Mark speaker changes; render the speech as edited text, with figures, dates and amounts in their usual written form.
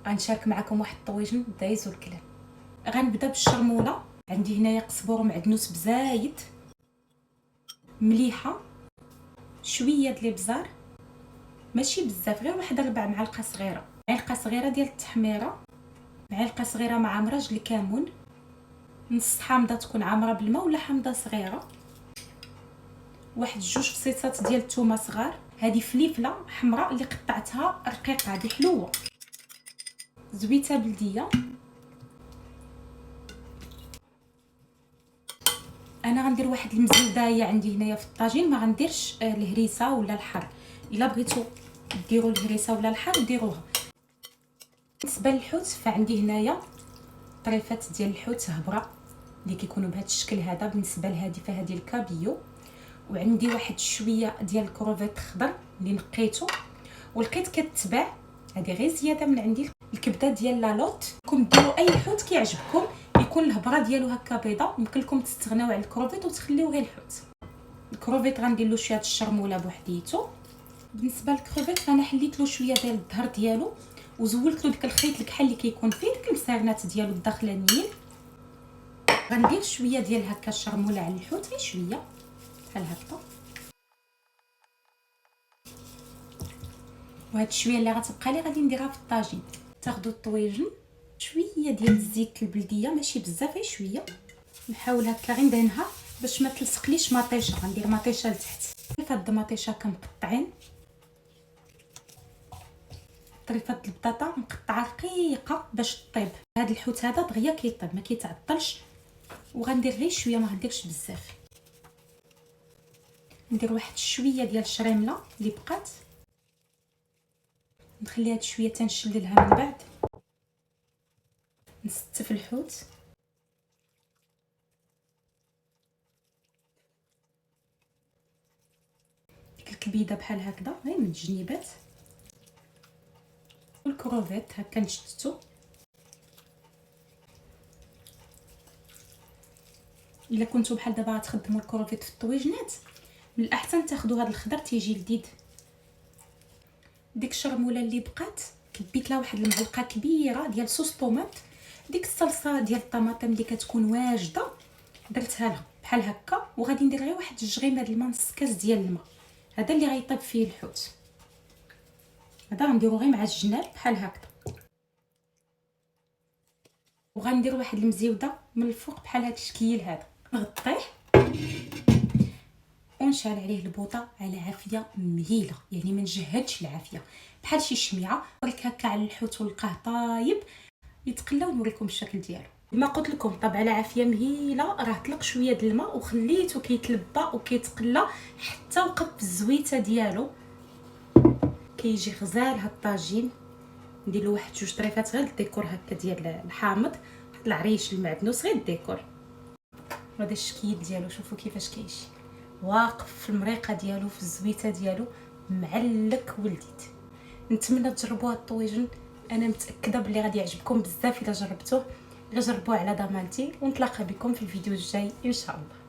Speaker 1: غنشارك معكم واحد الطويجن دايز والكلام. غنبدا بالشرموله. عندي هنايا قزبور معدنوس بزايد، مليحه، شويه د الابزار ماشي بزاف، غير واحد 4 معالق صغيره، معلقه صغيره ديال التحميره، معلقه صغيره مع رجل الكمون، نص حامضه تكون عامره بالماء ولا حامضه صغيره، واحد 2 فصيصات ديال الثومه صغار، هذه فليفله حمراء اللي قطعتها رقيقه، هذه حلوه، زويته بلديه. انا غندير واحد المزيودايه عندي هنايا في الطاجين، ما غنديرش الهريسه ولا الحر، الا بغيتو ديروا الهريسه ولا الحر ديروها. بالنسبه للحوت فعندي هنايا طريفات ديال الحوت هبره اللي كيكونوا بهذا الشكل هذا، بالنسبه لهذه فهذه الكابيو، وعندي واحد شويه ديال الكروفيت خضر اللي نقيته ولقيت كتباع، هذه غير زياده من عندي. الكبده ديال لالوت، كون ديروا اي حوت كيعجبكم يكون الهبره ديالو هكا بيضه، يمكن لكم تستغناو على الكروفيت وتخليو غير الحوت. الكروفيت غندير له شويه الشرموله بوحديته. بالنسبه للكروفيت فانا حليت له شويه ديال الظهر ديالو وزولت له ديك الخيط الكحل اللي كيكون فيه ديك المسارنات ديالو الداخلانيين. غندير شويه ديال هكا الشرموله على الحوت، غير شويه بحال هكا، وهاد الشويه اللي غتبقى لي غادي نديرها في الطاجين. تاخذوا الطويجن، شويه ديال الزيت البلديه ماشي بزاف، غير شويه، نحاول هكا غير ندهنها باش ما تلصقليش مطيشه، غندير مطيشه لتحت. هاد المطيشه كمقطعين، طريفه البطاطا مقطعه رقيقه باش طيب. هاد الحوت هذا دغيا كيطيب ما كيتعطلش، وغندير غير شويه ما غنديرش بزاف. ندير واحد شويه ديال الشريمله اللي بقات، نخلي هاد شويه تنشللها من بعد، نستف الحوت. ديك الكبيده بحال هكذا غير من الجنيبات، والكروفيت هكا نشتتو. الا كنتو بحال دابا غتخدموا الكروفيت في الطويجنات، من الاحسن تاخذوا هذا الخضر تيجي لذيذ. ديك الشرموله اللي بقات كبيت لها واحد المعلقه كبيره ديال صوص طوماط، ديك الصلصه ديال الطماطم اللي كتكون واجده درتها لها بحال هكا، وغادي ندير غير واحد الجغيمه د الماء، نص كاس ديال الماء، هذا اللي غيطيب فيه الحوت. هذا غنديرو غير مع الجناب بحال هكا، وغندير واحد المزيوده من الفوق بحال هذا الشكل هذا، نغطيه ونشعل عليه البوطه على عافيه مهيله، يعني ما نجهدش العافيه بحال شي شميعه. برك هكا على الحوت ونلقاه طايب يتقلى ونوريكم الشكل ديالو. ما قلت لكم طاب على عافيه مهيله، راه طلق شويه د الماء وخليته كيتلبى وكيتقلى حتى وقف الزويته ديالو، كيجي غزال هاد الطاجين. ندير له واحد 2 طريفات غير الديكور هكا ديال الحامض، هاد العريش المعدنوس غير الديكور. هذا الشكل ديالو شوفوا كيفاش كيجي واقف في المريقه ديالو، في الزويته ديالو، معلك ولذيذ. نتمنى تجربوا هاد الطويجن، انا متاكده بلي غادي يعجبكم بزاف الا جربتوه. الا جربوه على ضمانتي، ونتلاقى بكم في الفيديو الجاي ان شاء الله.